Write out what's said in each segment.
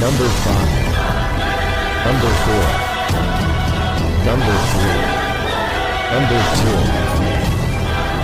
Number 5, Number 4, Number 3, Number 2,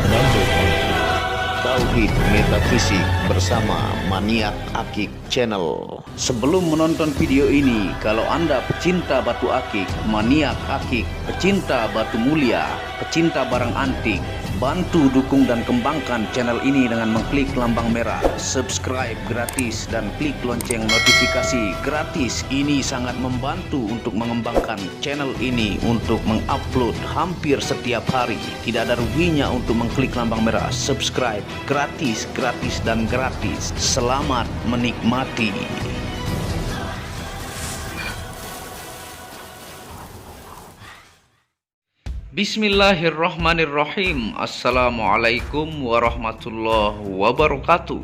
Number 1. Tauhid Metafisik bersama Maniak Akik Channel. Sebelum menonton video ini, kalau Anda pecinta batu akik, maniak akik, pecinta batu mulia, pecinta barang antik, bantu dukung dan kembangkan channel ini dengan mengklik lambang merah subscribe gratis dan klik lonceng notifikasi gratis. Ini sangat membantu untuk mengembangkan channel ini untuk mengupload hampir setiap hari. Tidak ada ruginya untuk mengklik lambang merah subscribe, gratis dan gratis. Selamat menikmati. Bismillahirrahmanirrahim. Assalamualaikum warahmatullahi wabarakatuh.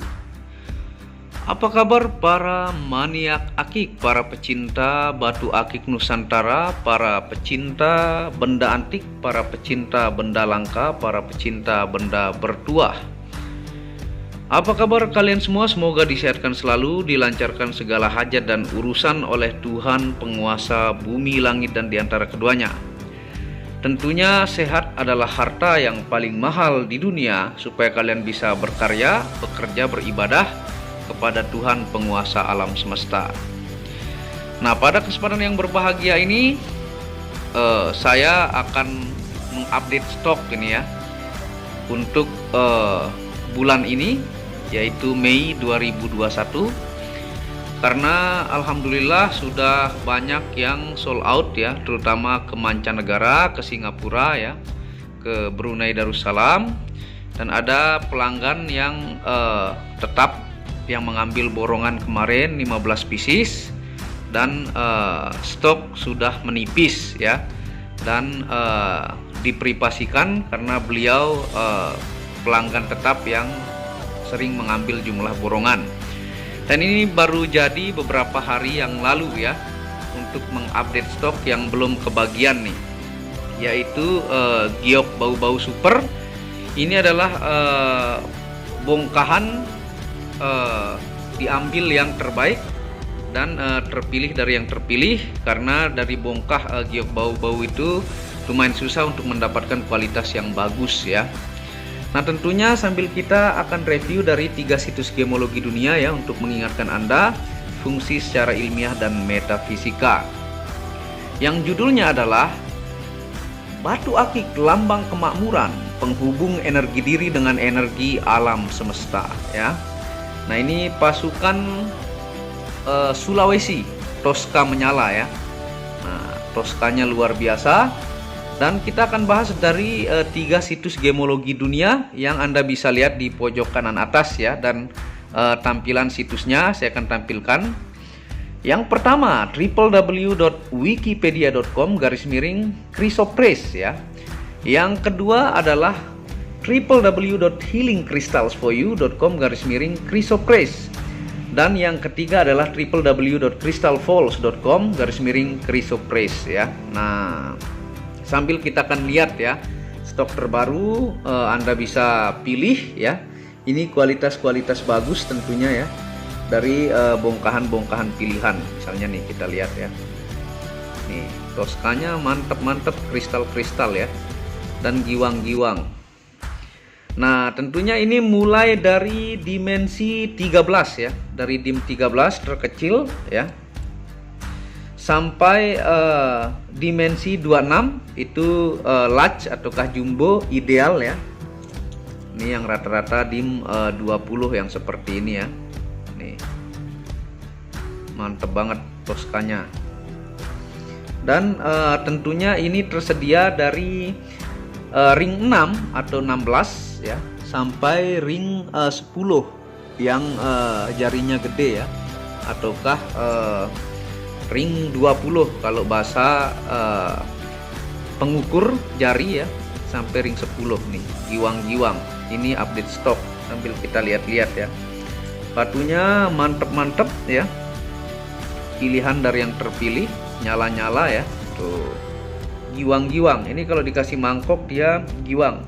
Apa kabar para maniak akik, para pecinta batu akik Nusantara, para pecinta benda antik, para pecinta benda langka, para pecinta benda bertuah? Apa kabar kalian semua? Semoga disehatkan selalu, dilancarkan segala hajat dan urusan oleh Tuhan penguasa bumi, langit, dan diantara keduanya. Tentunya sehat adalah harta yang paling mahal di dunia, supaya kalian bisa berkarya, bekerja, beribadah kepada Tuhan penguasa alam semesta. Nah, pada kesempatan yang berbahagia ini saya akan mengupdate stok ini ya untuk bulan ini, yaitu Mei 2021. Karena alhamdulillah sudah banyak yang sold out ya, terutama ke mancanegara, ke Singapura ya, ke Brunei Darussalam, dan ada pelanggan yang tetap yang mengambil borongan kemarin 15 pieces, dan stok sudah menipis ya, dan diprivasikan karena beliau pelanggan tetap yang sering mengambil jumlah borongan. Dan ini baru jadi beberapa hari yang lalu ya, untuk mengupdate stok yang belum kebagian nih, yaitu giok bau-bau super. Ini adalah bongkahan diambil yang terbaik dan terpilih dari yang terpilih, karena dari bongkah giok bau-bau itu lumayan susah untuk mendapatkan kualitas yang bagus ya. Nah, tentunya sambil kita akan review dari 3 situs gemologi dunia ya, untuk mengingatkan Anda fungsi secara ilmiah dan metafisika. Yang judulnya adalah Batu Akik Lambang Kemakmuran, penghubung energi diri dengan energi alam semesta ya. Nah, ini pasukan Sulawesi, Tosca menyala ya. Nah, Toscanya luar biasa. Dan kita akan bahas dari 3 situs gemologi dunia yang Anda bisa lihat di pojok kanan atas ya, dan tampilan situsnya saya akan tampilkan. Yang pertama, www.wikipedia.com/Chrysoprase ya. Yang kedua adalah www.healingcrystalsforyou.com/Chrysoprase. Dan yang ketiga adalah www.crystalfalls.com/Chrysoprase ya. Nah, sambil kita akan lihat ya stok terbaru, Anda bisa pilih ya. Ini kualitas-kualitas bagus tentunya ya, dari bongkahan-bongkahan pilihan. Misalnya nih kita lihat ya, nih Toscanya mantep-mantep, kristal-kristal ya, dan giwang-giwang. Nah, tentunya ini mulai dari dimensi 13 ya, dari dim 13 terkecil ya, sampai dimensi 26 itu large ataukah jumbo ideal ya. Ini yang rata-rata dim 20 yang seperti ini ya. Nih, mantep banget Toscanya. Dan tentunya ini tersedia dari ring 6 atau 16 ya, sampai ring 10 yang jarinya gede ya, ataukah ring 20 kalau bahasa pengukur jari ya, sampai ring 10 nih, giwang-giwang. Ini update stok sambil kita lihat-lihat ya. Batunya mantep-mantep ya, pilihan dari yang terpilih, nyala-nyala ya. Tuh, giwang-giwang. Ini kalau dikasih mangkok dia giwang.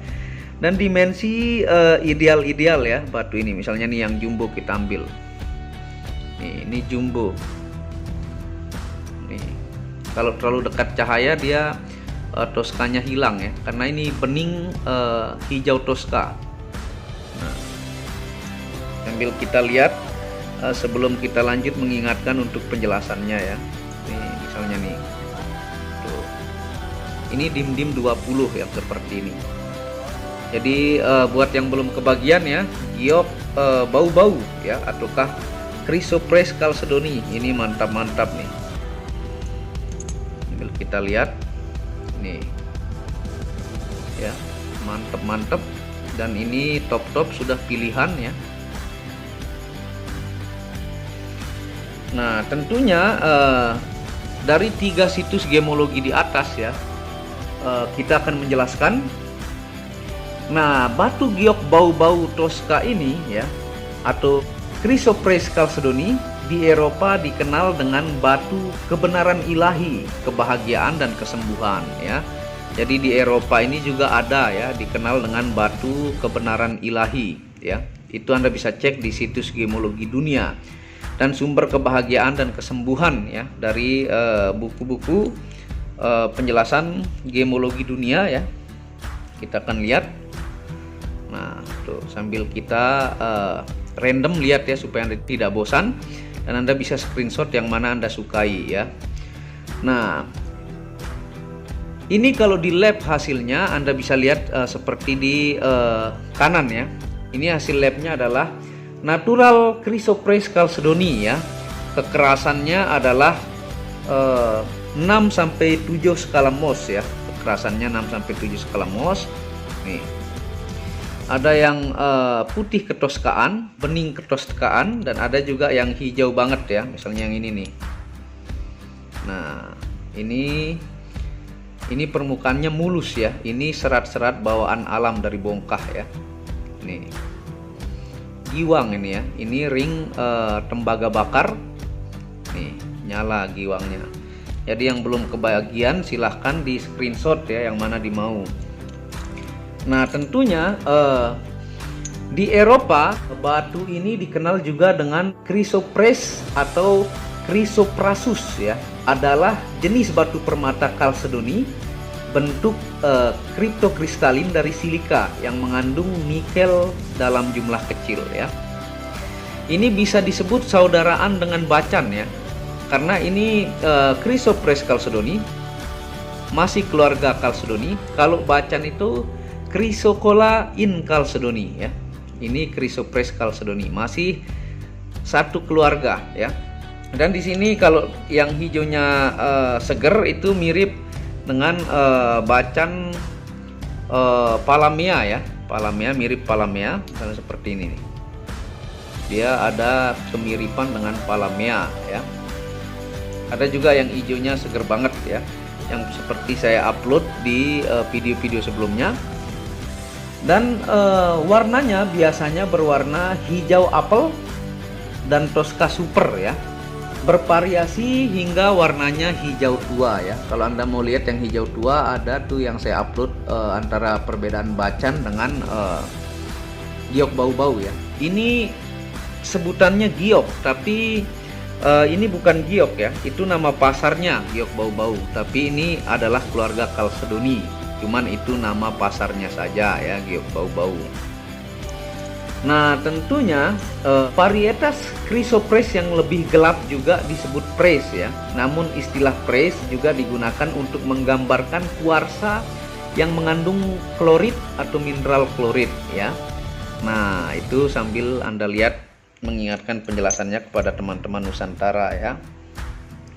Dan dimensi ideal-ideal ya batu ini. Misalnya nih yang jumbo kita ambil. Nih, ini jumbo. Kalau terlalu dekat cahaya dia toskanya hilang ya, karena ini bening hijau toska. Nah, sambil kita lihat sebelum kita lanjut mengingatkan untuk penjelasannya ya. Nih misalnya nih. Tuh. Ini dim-dim 20 yang seperti ini. Jadi buat yang belum kebagian ya, giok bau-bau ya, ataukah Chrysoprase chalcedony, ini mantap-mantap nih. Sambil kita lihat nih ya, mantap-mantap, dan ini top-top sudah pilihan ya. Nah tentunya dari 3 situs gemologi di atas ya, kita akan menjelaskan. Nah batu giok bau-bau toska ini ya, atau Chrysoprase chalcedony, di Eropa dikenal dengan batu kebenaran ilahi, kebahagiaan dan kesembuhan ya. Jadi di Eropa ini juga ada ya, dikenal dengan batu kebenaran ilahi ya. Itu Anda bisa cek di situs gemologi dunia. Dan sumber kebahagiaan dan kesembuhan ya, dari buku-buku penjelasan gemologi dunia ya. Kita akan lihat. Nah tuh, sambil kita random lihat ya, supaya Anda tidak bosan dan Anda bisa screenshot yang mana Anda sukai ya. Nah ini kalau di lab hasilnya Anda bisa lihat seperti di kanan ya. Ini hasil labnya adalah natural Chrysoprase chalcedony ya. Kekerasannya adalah 6-7 skala Mohs ya. Kekerasannya 6-7 skala Mohs. Nih. Ada yang putih ketoskaan, bening ketoskaan, dan ada juga yang hijau banget ya. Misalnya yang ini nih. Nah, ini permukaannya mulus ya. Ini serat-serat bawaan alam dari bongkah ya. Nih. Giwang ini ya. Ini ring tembaga bakar. Nih, nyala giwangnya. Jadi yang belum kebagian silahkan di screenshot ya, yang mana dimau. Nah tentunya di Eropa batu ini dikenal juga dengan Chrysoprase atau Chrysoprasus ya. Adalah jenis batu permata chalcedony bentuk kriptokristalin dari silika yang mengandung nikel dalam jumlah kecil ya. Ini bisa disebut saudaraan dengan bacan ya, karena ini Chrysoprase chalcedony masih keluarga chalcedony. Kalau bacan itu Chrysocolla in chalcedony ya. Ini Chrysoprase chalcedony masih satu keluarga ya. Dan di sini kalau yang hijaunya seger itu mirip dengan bacan Palamea ya. Palamea, mirip Palamea, misalnya seperti ini nih. Dia ada kemiripan dengan Palamea ya. Ada juga yang hijaunya seger banget ya, yang seperti saya upload di video-video sebelumnya. Dan warnanya biasanya berwarna hijau apel dan toska super ya. Bervariasi hingga warnanya hijau tua ya. Kalau Anda mau lihat yang hijau tua, ada tuh yang saya upload antara perbedaan bacan dengan giok bau-bau ya. Ini sebutannya giok, tapi ini bukan giok ya. Itu nama pasarnya, giok bau-bau. Tapi ini adalah keluarga chalcedony. Cuman itu nama pasarnya saja ya, giok bau-bau. Nah tentunya varietas Chrysoprase yang lebih gelap juga disebut prase ya. Namun istilah prase juga digunakan untuk menggambarkan kuarsa yang mengandung klorid atau mineral klorid ya. Nah itu sambil Anda lihat, mengingatkan penjelasannya kepada teman-teman Nusantara ya,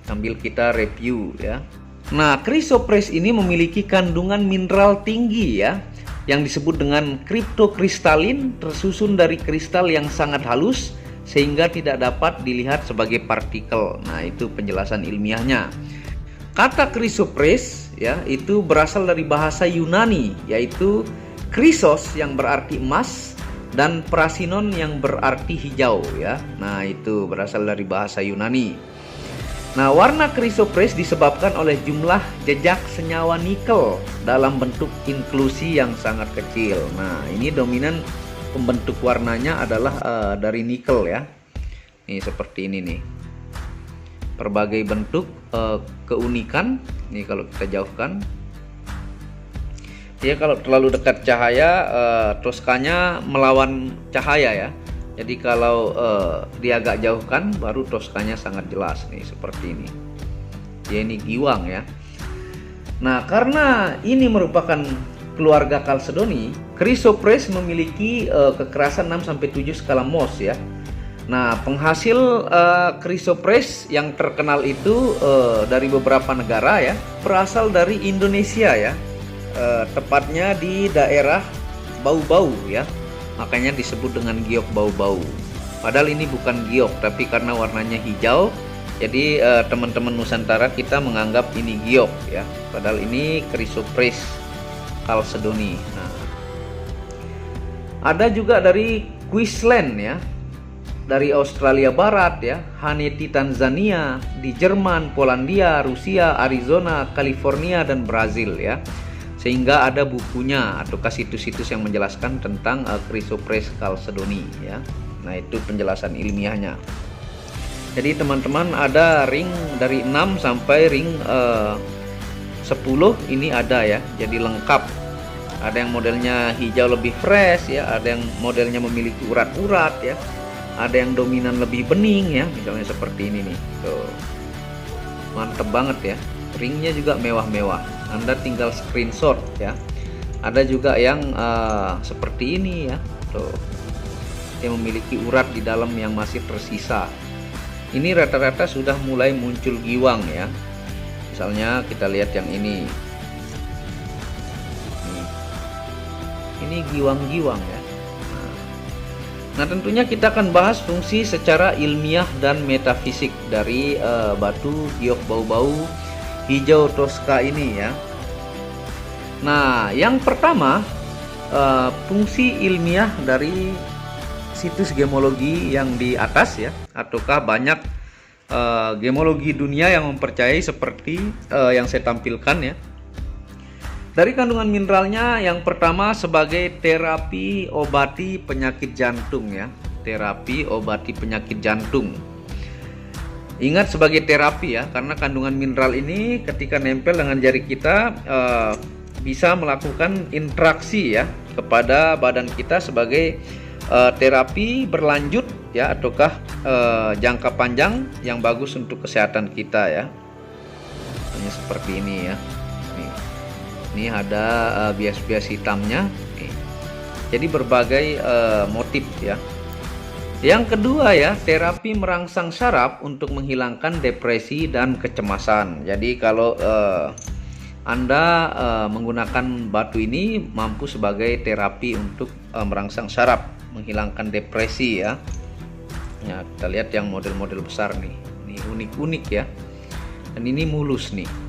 sambil kita review ya. Nah Chrysoprase ini memiliki kandungan mineral tinggi ya, yang disebut dengan kriptokristalin, tersusun dari kristal yang sangat halus sehingga tidak dapat dilihat sebagai partikel. Nah itu penjelasan ilmiahnya. Kata Chrysoprase ya itu berasal dari bahasa Yunani, yaitu Chrysos yang berarti emas dan Prasinon yang berarti hijau ya. Nah itu berasal dari bahasa Yunani. Nah warna Chrysoprase disebabkan oleh jumlah jejak senyawa nikel dalam bentuk inklusi yang sangat kecil. Nah ini dominan pembentuk warnanya adalah dari nikel ya. Nih seperti ini nih. berbagai bentuk keunikan. Ini kalau kita jauhkan, dia kalau terlalu dekat cahaya, Toskanya melawan cahaya ya. Jadi kalau dia agak jauhkan, baru Toskanya sangat jelas nih seperti ini. Dia ini giwang ya. Nah, karena ini merupakan keluarga Chalcedony, Chrysoprase memiliki kekerasan 6-7 skala Mohs ya. Nah, penghasil Chrysoprase yang terkenal itu dari beberapa negara ya, berasal dari Indonesia ya, tepatnya di daerah Bau-Bau ya, makanya disebut dengan giok Bau-Bau. Padahal ini bukan giok, tapi karena warnanya hijau, jadi teman-teman Nusantara kita menganggap ini giok ya, padahal ini Chrysoprase Chalcedony. Nah, ada juga dari Queensland ya, dari Australia Barat ya, Haneti Tanzania, di Jerman, Polandia, Rusia, Arizona, California, dan Brazil ya. Sehingga ada bukunya atau situs-situs yang menjelaskan tentang Chrysoprase Chalcedony ya. Nah, itu penjelasan ilmiahnya. Jadi teman-teman, ada ring dari 6 sampai ring 10 ini ada ya. Jadi lengkap. Ada yang modelnya hijau lebih fresh ya, ada yang modelnya memiliki urat-urat ya. Ada yang dominan lebih bening ya, misalnya seperti ini nih. Tuh. Mantep banget ya. Ringnya juga mewah-mewah. Anda tinggal screenshot ya. Ada juga yang seperti ini ya. Tuh. Yang memiliki urat di dalam yang masih tersisa. Ini rata-rata sudah mulai muncul giwang ya. Misalnya kita lihat yang ini. Ini giwang-giwang ya. Nah, tentunya kita akan bahas fungsi secara ilmiah dan metafisik dari batu giok Bau-Bau hijau Toska ini ya. Nah, yang pertama, fungsi ilmiah dari situs gemologi yang di atas ya, ataukah banyak gemologi dunia yang mempercayai seperti yang saya tampilkan ya. Dari kandungan mineralnya, yang pertama sebagai terapi obati penyakit jantung ya. Terapi obati penyakit jantung. Ingat sebagai terapi ya, karena kandungan mineral ini ketika nempel dengan jari kita bisa melakukan interaksi ya kepada badan kita sebagai terapi berlanjut ya, ataukah jangka panjang yang bagus untuk kesehatan kita ya. Hanya seperti ini ya. Ini ada bias-bias hitamnya. Jadi berbagai motif ya. Yang kedua ya, terapi merangsang saraf untuk menghilangkan depresi dan kecemasan. Jadi kalau Anda menggunakan batu ini mampu sebagai terapi untuk merangsang saraf, menghilangkan depresi ya. Nah, kita lihat yang model-model besar nih. Ini unik-unik ya. Dan ini mulus nih.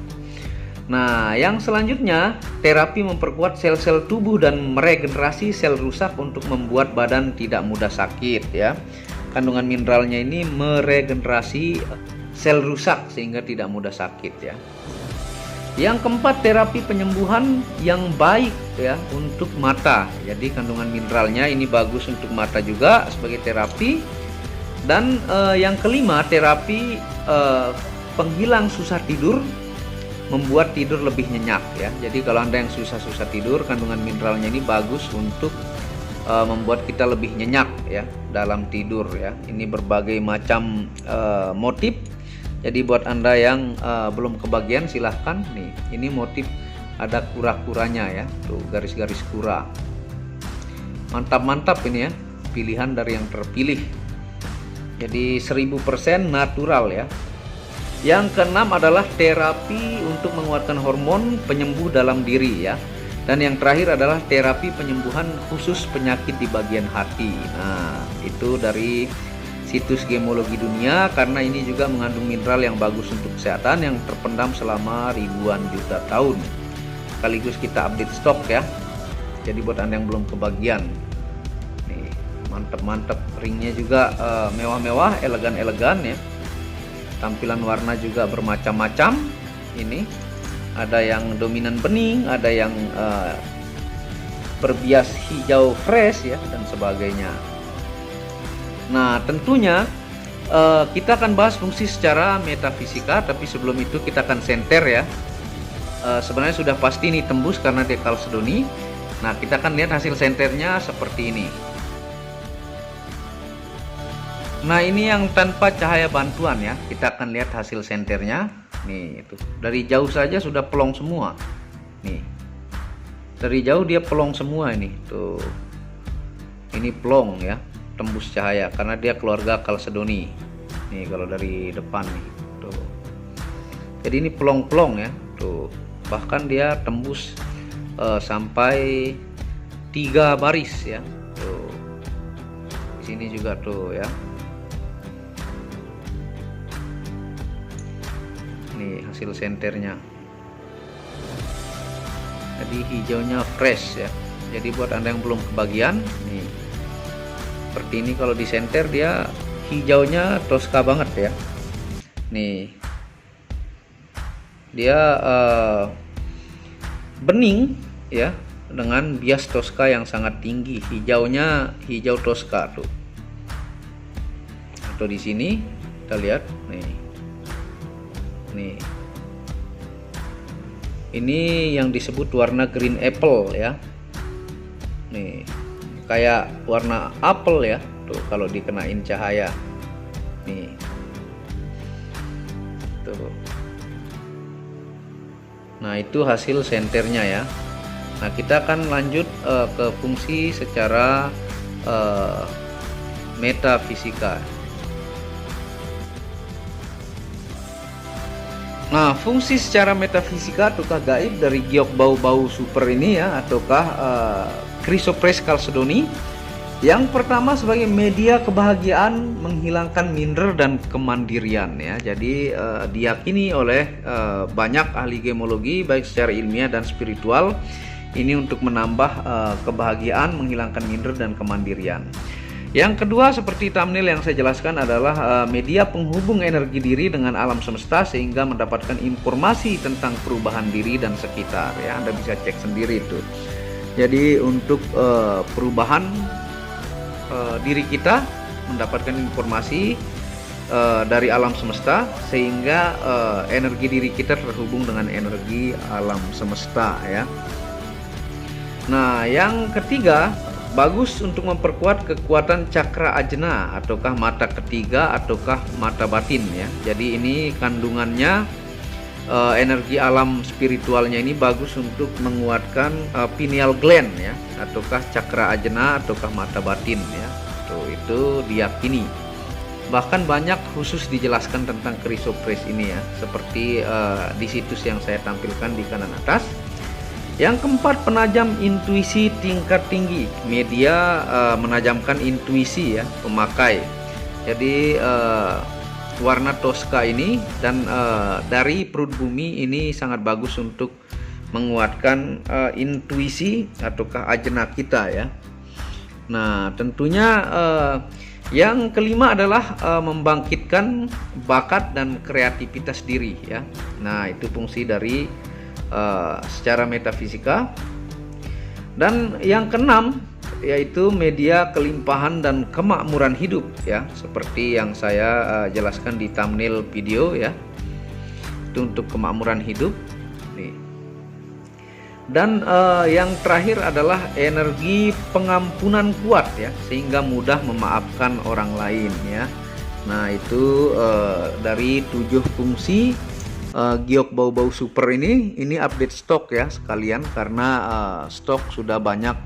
Nah, yang selanjutnya, terapi memperkuat sel-sel tubuh dan meregenerasi sel rusak untuk membuat badan tidak mudah sakit ya. Kandungan mineralnya ini meregenerasi sel rusak sehingga tidak mudah sakit ya. Yang keempat, terapi penyembuhan yang baik ya untuk mata. Jadi kandungan mineralnya ini bagus untuk mata juga sebagai terapi. Dan yang kelima, terapi penghilang susah tidur, membuat tidur lebih nyenyak ya. Jadi kalau Anda yang susah-susah tidur, kandungan mineralnya ini bagus untuk membuat kita lebih nyenyak ya dalam tidur ya. Ini berbagai macam motif. Jadi buat Anda yang belum kebagian, silahkan nih. Ini motif ada kura-kuranya ya. Tuh garis-garis kura. Mantap-mantap ini ya. Pilihan dari yang terpilih. Jadi 1000% natural ya. Yang keenam adalah terapi untuk menguatkan hormon penyembuh dalam diri ya. Dan yang terakhir adalah terapi penyembuhan khusus penyakit di bagian hati. Nah, itu dari situs gemologi dunia, karena ini juga mengandung mineral yang bagus untuk kesehatan yang terpendam selama ribuan juta tahun. Sekaligus kita update stok ya. Jadi buat Anda yang belum kebagian. Nih, mantep-mantep. Ringnya juga mewah-mewah, elegan-elegan ya. Tampilan warna juga bermacam-macam. Ini ada yang dominan bening, ada yang berbias hijau fresh ya, dan sebagainya. Nah, tentunya kita akan bahas fungsi secara metafisika, tapi sebelum itu kita akan senter ya. Sebenarnya sudah pasti ini tembus karena dia kalsedoni. Nah, kita akan lihat hasil senternya seperti ini. Nah, ini yang tanpa cahaya bantuan ya. Kita akan lihat hasil senternya. Nih, itu dari jauh saja sudah pelong semua. Nih, dari jauh dia pelong semua ini. Tuh, ini pelong ya, tembus cahaya karena dia keluarga kalsedoni. Nih, kalau dari depan nih, tuh. Jadi ini pelong-pelong ya. Tuh, bahkan dia tembus sampai 3 baris ya. Tuh, di sini juga tuh ya. Nih hasil senternya. Jadi hijaunya fresh ya. Jadi buat Anda yang belum kebagian, nih seperti ini kalau di senter dia hijaunya Tosca banget ya. Nih dia bening ya, dengan bias Tosca yang sangat tinggi. Hijaunya hijau Tosca tuh. Atau di sini kita lihat nih. Nih. Ini yang disebut warna green apple ya. Nih, kayak warna apel ya. Tuh kalau dikenain cahaya. Nih. Tuh. Nah, itu hasil senternya ya. Nah, kita akan lanjut ke fungsi secara metafisika. Nah, fungsi secara metafisika ataukah gaib dari giok bau-bau super ini ya, ataukah Chrysoprase kalsedoni. Yang pertama sebagai media kebahagiaan, menghilangkan minder dan kemandirian ya. Jadi diyakini oleh banyak ahli gemologi baik secara ilmiah dan spiritual, ini untuk menambah kebahagiaan, menghilangkan minder dan kemandirian. Yang kedua seperti thumbnail yang saya jelaskan adalah media penghubung energi diri dengan alam semesta sehingga mendapatkan informasi tentang perubahan diri dan sekitar ya. Anda bisa cek sendiri itu. Jadi untuk perubahan diri kita, mendapatkan informasi dari alam semesta sehingga energi diri kita terhubung dengan energi alam semesta ya. Nah, yang ketiga bagus untuk memperkuat kekuatan cakra ajna ataukah mata ketiga ataukah mata batin ya. Jadi ini kandungannya energi alam spiritualnya ini bagus untuk menguatkan pineal gland ya, ataukah cakra ajna ataukah mata batin ya. Tuh, itu diyakini. Bahkan banyak khusus dijelaskan tentang Chrysoprase ini ya, seperti di situs yang saya tampilkan di kanan atas. Yang keempat, penajam intuisi tingkat tinggi. Media menajamkan intuisi ya pemakai. Jadi warna Tosca ini dan dari perut bumi ini sangat bagus untuk menguatkan intuisi ataukah ajna kita ya. Nah, tentunya yang kelima adalah membangkitkan bakat dan kreativitas diri ya. Nah, itu fungsi dari secara metafisika. Dan yang keenam yaitu media kelimpahan dan kemakmuran hidup ya, seperti yang saya jelaskan di thumbnail video ya. Itu untuk kemakmuran hidup nih. Dan yang terakhir adalah energi pengampunan kuat ya, sehingga mudah memaafkan orang lain ya. Nah, itu dari 7 fungsi giok bau-bau super ini update stok ya sekalian, karena stok sudah banyak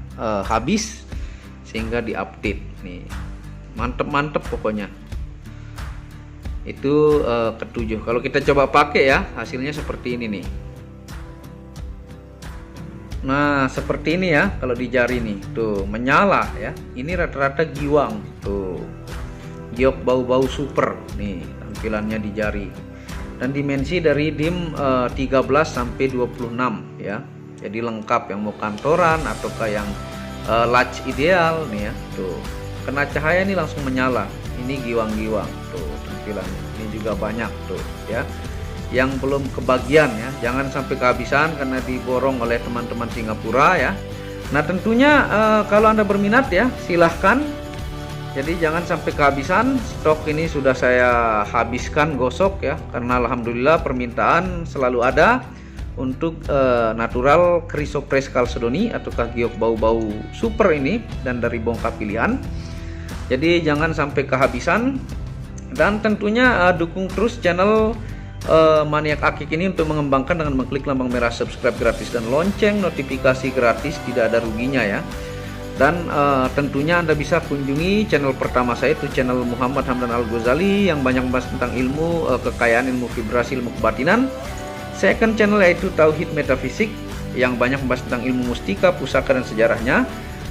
habis sehingga diupdate nih. Mantep pokoknya. Itu ketujuh. Kalau kita coba pakai ya, hasilnya seperti ini nih. Nah, seperti ini ya kalau di jari nih. Tuh, menyala ya. Ini rata-rata giwang. Tuh. Giok bau-bau super nih tampilannya di jari. Dan dimensi dari dim 13 sampai 26 ya. Jadi lengkap yang mau kantoran ataukah yang large ideal nih ya. Tuh. Kena cahaya ini langsung menyala. Ini giwang-giwang tuh tampilannya. Ini juga banyak tuh ya. Yang belum kebagian ya, jangan sampai kehabisan karena diborong oleh teman-teman Singapura ya. Nah, tentunya kalau Anda berminat ya, silahkan Jadi jangan sampai kehabisan. Stok ini sudah saya habiskan gosok ya, karena alhamdulillah permintaan selalu ada untuk natural Chrysoprase chalcedoni ataukah giok bau-bau super ini, dan dari bongkah pilihan. Jadi jangan sampai kehabisan, dan tentunya dukung terus channel Maniak Akik ini untuk mengembangkan dengan mengklik lambang merah subscribe gratis dan lonceng notifikasi gratis, tidak ada ruginya ya. Dan tentunya Anda bisa kunjungi channel pertama saya, itu channel Muhammad Hamdan Al-Ghazali yang banyak membahas tentang ilmu kekayaan, ilmu vibrasi, ilmu kebatinan. Second channel yaitu Tauhid Metafisik yang banyak membahas tentang ilmu mustika, pusaka dan sejarahnya.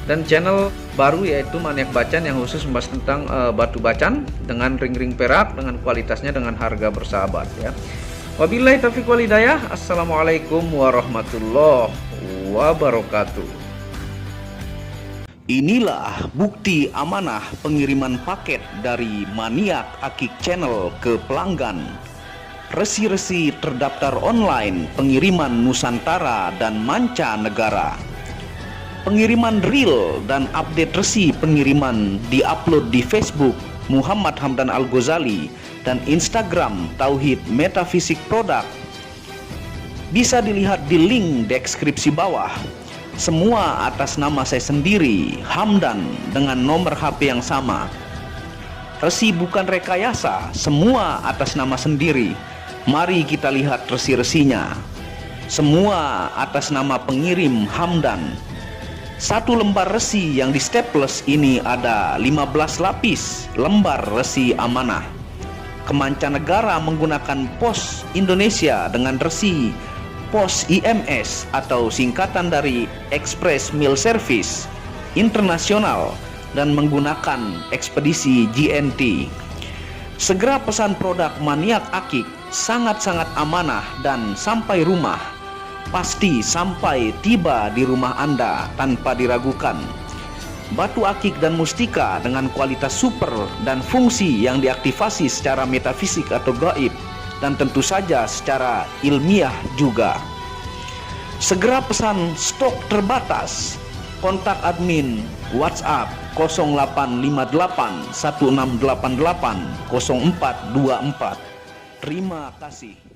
Dan channel baru yaitu Maniak Bacan yang khusus membahas tentang batu bacan dengan ring-ring perak dengan kualitasnya dengan harga bersahabat ya. Wabillahi taufiq wal hidayah. Assalamualaikum warahmatullahi wabarakatuh. Inilah bukti amanah pengiriman paket dari Maniak Akik Channel ke pelanggan. Resi-resi terdaftar online pengiriman Nusantara dan mancanegara. Pengiriman real dan update resi pengiriman diupload di Facebook Muhammad Hamdan Al-Ghazali dan Instagram Tauhid Metafisik Produk. Bisa dilihat di link deskripsi bawah. Semua atas nama saya sendiri, Hamdan, dengan nomor HP yang sama. Resi bukan rekayasa, semua atas nama sendiri. Mari kita lihat resi-resinya. Semua atas nama pengirim Hamdan. Satu lembar resi yang di staples ini ada 15 lapis lembar resi amanah. Kemancanegara menggunakan pos Indonesia dengan resi pos IMS atau singkatan dari Express Mail Service Internasional dan menggunakan ekspedisi GNT. Segera pesan produk Maniak Akik, sangat-sangat amanah dan sampai rumah. Pasti sampai tiba di rumah Anda tanpa diragukan. Batu akik dan mustika dengan kualitas super dan fungsi yang diaktifasi secara metafisik atau gaib, dan tentu saja secara ilmiah juga. Segera pesan, stok terbatas. Kontak admin WhatsApp 0858 1688 0424. Terima kasih.